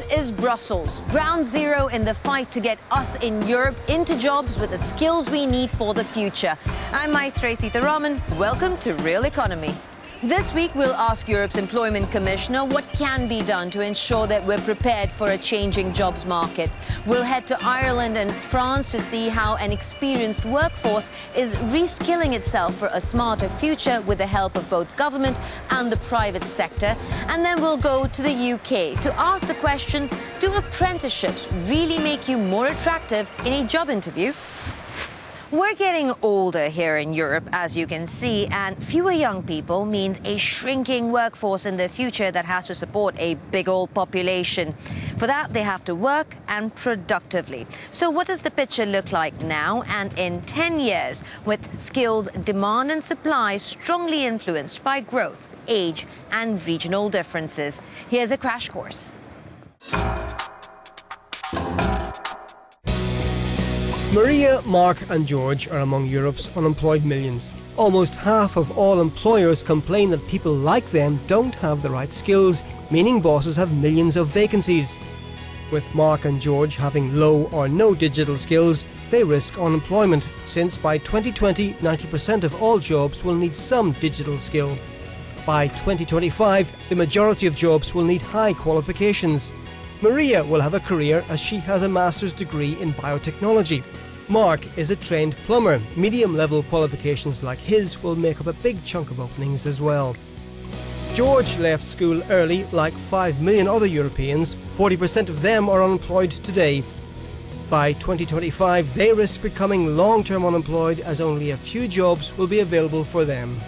This is Brussels, ground zero in the fight to get us in Europe into jobs with the skills we need for the future. I'm Maitreyi Sitharaman. Welcome to Real Economy. This week, we'll ask Europe's Employment Commissioner what can be done to ensure that we're prepared for a changing jobs market. We'll head to Ireland and France to see how an experienced workforce is reskilling itself for a smarter future with the help of both government and the private sector. And then we'll go to the UK to ask the question, do apprenticeships really make you more attractive in a job interview? We're getting older here in Europe, as you can see, and fewer young people means a shrinking workforce in the future that has to support a big old population. For that, they have to work, and productively. So what does the picture look like now and in 10 years, with skills demand and supply strongly influenced by growth, age and regional differences? Here's a crash course. Maria, Mark and George are among Europe's unemployed millions. Almost half of all employers complain that people like them don't have the right skills, meaning bosses have millions of vacancies. With Mark and George having low or no digital skills, they risk unemployment, since by 2020 90% of all jobs will need some digital skill. By 2025, the majority of jobs will need high qualifications. Maria will have a career as she has a master's degree in biotechnology. Mark is a trained plumber. Medium-level qualifications like his will make up a big chunk of openings as well. George left school early, like 5 million other Europeans. 40% of them are unemployed today. By 2025, they risk becoming long-term unemployed, as only a few jobs will be available for them.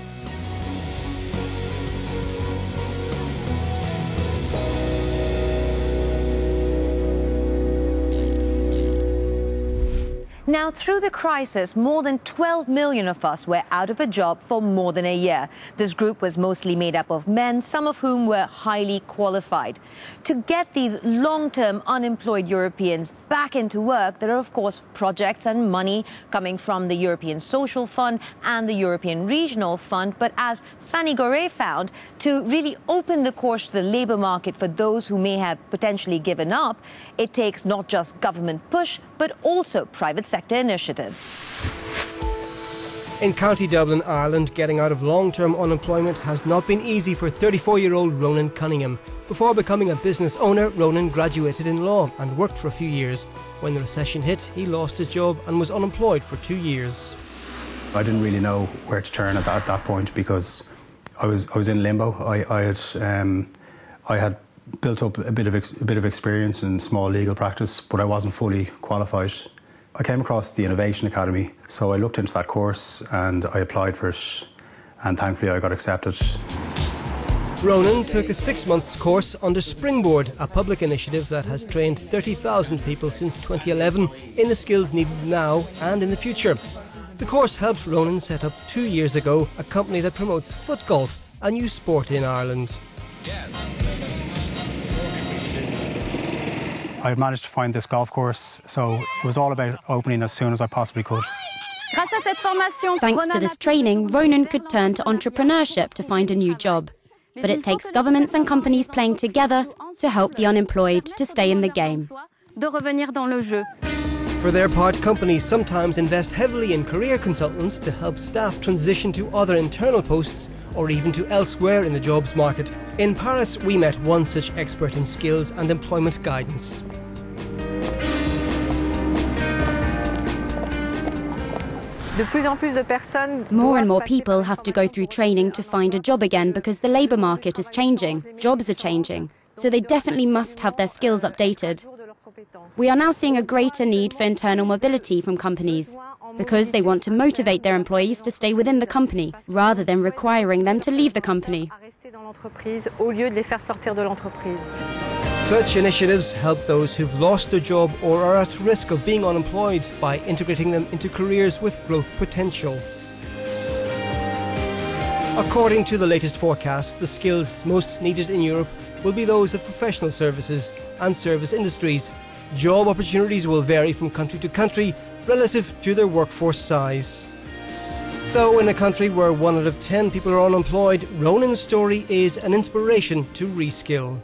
Now, through the crisis, more than 12 million of us were out of a job for more than a year. This group was mostly made up of men, some of whom were highly qualified. To get these long-term unemployed Europeans back into work, there are, of course, projects and money coming from the European Social Fund and the European Regional Fund. But as Fanny Goret found, to really open the course to the labour market for those who may have potentially given up, it takes not just government push, but also private sector initiatives. In County Dublin, Ireland, getting out of long-term unemployment has not been easy for 34-year-old Ronan Cunningham. Before becoming a business owner, Ronan graduated in law and worked for a few years. When the recession hit, he lost his job and was unemployed for 2 years. I didn't really know where to turn at that point, because I was in limbo. I had built up a bit of experience in small legal practice, but I wasn't fully qualified. I came across the Innovation Academy, so I looked into that course and I applied for it, and thankfully I got accepted. Ronan took a 6-month course under Springboard, a public initiative that has trained 30,000 people since 2011 in the skills needed now and in the future. The course helped Ronan set up 2 years ago a company that promotes foot golf, a new sport in Ireland. I had managed to find this golf course, so it was all about opening as soon as I possibly could. Thanks to this training, Ronan could turn to entrepreneurship to find a new job. But it takes governments and companies playing together to help the unemployed to stay in the game. For their part, companies sometimes invest heavily in career consultants to help staff transition to other internal posts or even to elsewhere in the jobs market. In Paris, we met one such expert in skills and employment guidance. More and more people have to go through training to find a job again because the labour market is changing, jobs are changing, so they definitely must have their skills updated. We are now seeing a greater need for internal mobility from companies, because they want to motivate their employees to stay within the company, rather than requiring them to leave the company. Such initiatives help those who've lost their job or are at risk of being unemployed by integrating them into careers with growth potential. According to the latest forecasts, the skills most needed in Europe will be those of professional services and service industries. Job opportunities will vary from country to country relative to their workforce size. So in a country where 1 out of 10 people are unemployed, Ronan's story is an inspiration to reskill.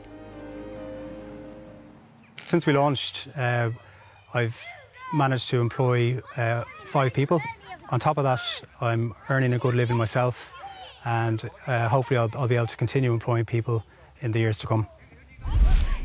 Since we launched, I've managed to employ 5 people. On top of that, I'm earning a good living myself, and hopefully I'll be able to continue employing people in the years to come.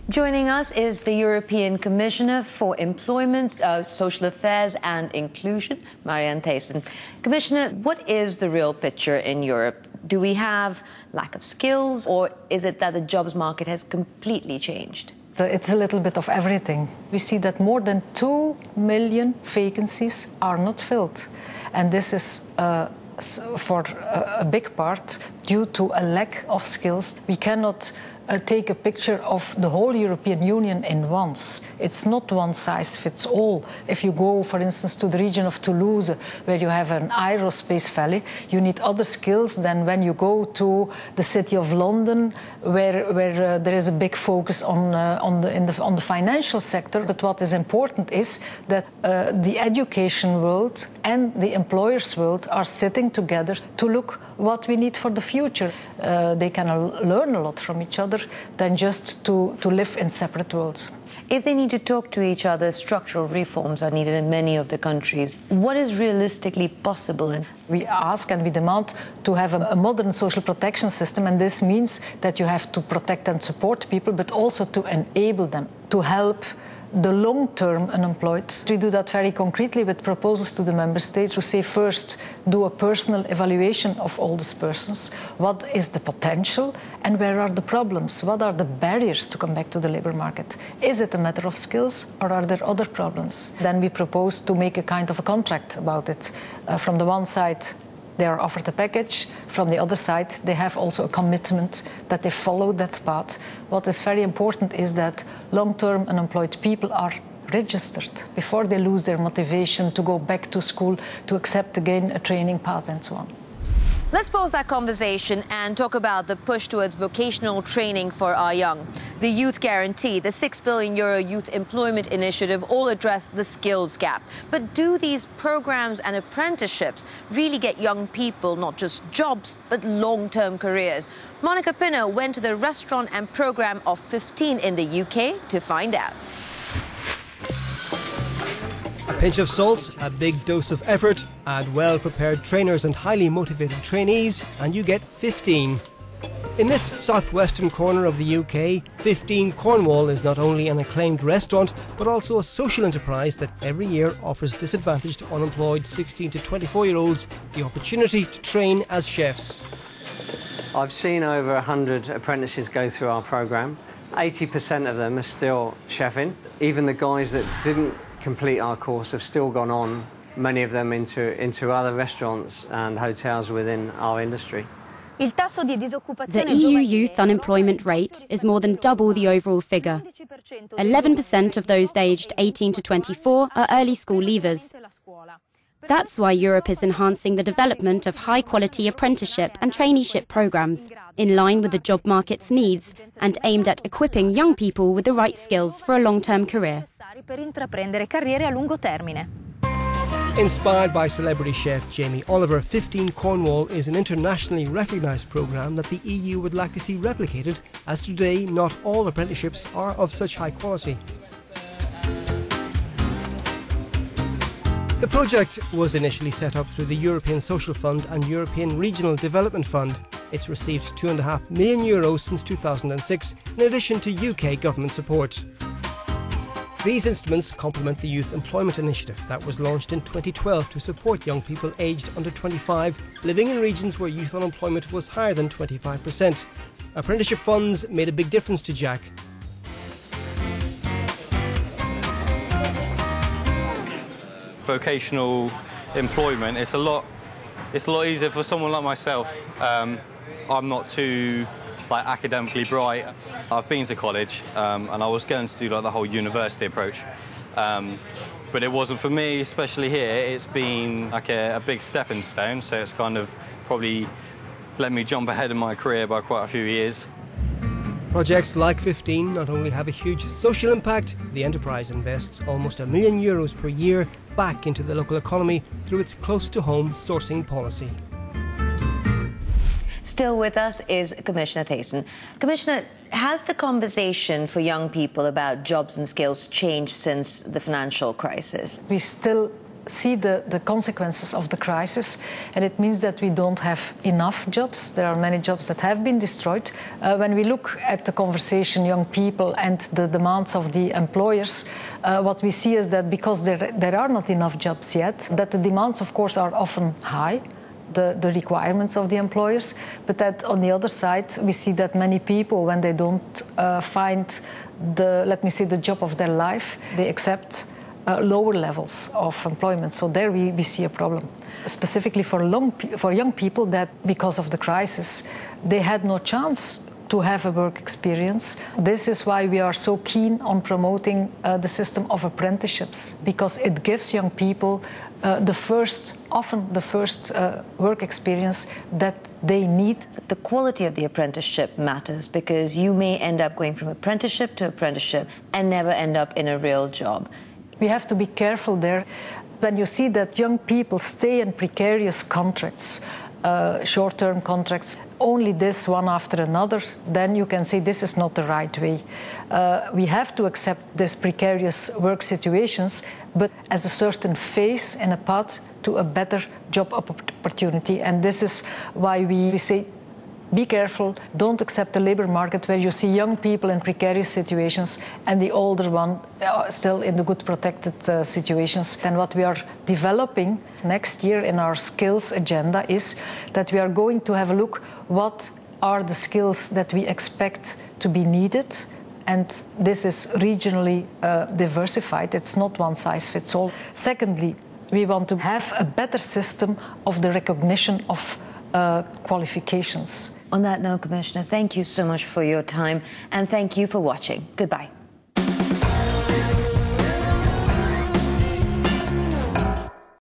Joining us is the European Commissioner for Employment, Social Affairs and Inclusion, Marianne Thyssen. Commissioner, what is the real picture in Europe? Do we have lack of skills, or is it that the jobs market has completely changed? It's a little bit of everything. We see that more than 2 million vacancies are not filled. And this is for a big part due to a lack of skills. We cannot take a picture of the whole European Union in once. It's not one size fits all. If you go, for instance, to the region of Toulouse, where you have an aerospace valley, you need other skills than when you go to the city of London, where there is a big focus on the financial sector. But what is important is that the education world and the employers world are sitting together to look what we need for the future. They can learn a lot from each other than just to live in separate worlds. If they need to talk to each other, structural reforms are needed in many of the countries. What is realistically possible? We ask and we demand to have a modern social protection system, and this means that you have to protect and support people, but also to enable them, to help the long-term unemployed. We do that very concretely with proposals to the member states to say, first, do a personal evaluation of all these persons. What is the potential and where are the problems? What are the barriers to come back to the labour market? Is it a matter of skills or are there other problems? Then we propose to make a kind of a contract about it. From the one side, they are offered a package. From the other side, they have also a commitment that they follow that path. What is very important is that long-term unemployed people are registered before they lose their motivation to go back to school, to accept again a training path and so on. Let's pause that conversation and talk about the push towards vocational training for our young. The Youth Guarantee, the €6 billion Youth Employment Initiative all address the skills gap. But do these programs and apprenticeships really get young people not just jobs, but long-term careers? Monica Pinner went to the restaurant and program of 15 in the UK to find out. A pinch of salt, a big dose of effort, add well-prepared trainers and highly motivated trainees, and you get 15. In this southwestern corner of the UK, 15 Cornwall is not only an acclaimed restaurant, but also a social enterprise that every year offers disadvantaged unemployed 16 to 24-year-olds the opportunity to train as chefs. I've seen over 100 apprentices go through our programme. 80% of them are still chefing. Even the guys that didn't complete our course have still gone on, many of them into other restaurants and hotels within our industry. The EU youth unemployment rate is more than double the overall figure. 11% of those aged 18 to 24 are early school leavers. That's why Europe is enhancing the development of high-quality apprenticeship and traineeship programs in line with the job market's needs and aimed at equipping young people with the right skills for a long-term career. Inspired by celebrity chef Jamie Oliver, 15 Cornwall is an internationally recognised programme that the EU would like to see replicated, as today not all apprenticeships are of such high quality. The project was initially set up through the European Social Fund and European Regional Development Fund. It's received €2.5 million since 2006, in addition to UK government support. These instruments complement the Youth Employment Initiative that was launched in 2012 to support young people aged under 25 living in regions where youth unemployment was higher than 25%. Apprenticeship funds made a big difference to Jack. Vocational employment, it's a lot easier for someone like myself. I'm not too academically bright. I've been to college and I was going to do the whole university approach, but it wasn't for me, especially here. It's been like a big stepping stone, so it's kind of probably let me jump ahead in my career by quite a few years. Projects like 15 not only have a huge social impact, the enterprise invests almost €1 million per year back into the local economy through its close-to-home sourcing policy. Still with us is Commissioner Thaysen. Commissioner, has the conversation for young people about jobs and skills changed since the financial crisis? We still see the consequences of the crisis, and it means that we don't have enough jobs. There are many jobs that have been destroyed. When we look at the conversation, young people and the demands of the employers, what we see is that because there are not enough jobs yet, that the demands, of course, are often high, the requirements of the employers, but that on the other side, we see that many people, when they don't find the job of their life, they accept lower levels of employment. So there we see a problem. Specifically for young people that, because of the crisis, they had no chance to have a work experience. This is why we are so keen on promoting the system of apprenticeships, because it gives young people often the first work experience that they need. The quality of the apprenticeship matters, because you may end up going from apprenticeship to apprenticeship and never end up in a real job. We have to be careful there. When you see that young people stay in precarious contracts, short-term contracts, only this one after another, then you can say this is not the right way. We have to accept these precarious work situations, but as a certain phase and a path to a better job opportunity. And this is why we say, be careful, don't accept the labour market where you see young people in precarious situations and the older one still in the good protected situations. And what we are developing next year in our skills agenda is that we are going to have a look what are the skills that we expect to be needed. And this is regionally diversified. It's not one size fits all. Secondly, we want to have a better system of the recognition of qualifications. On that note, Commissioner, thank you so much for your time, and thank you for watching. Goodbye.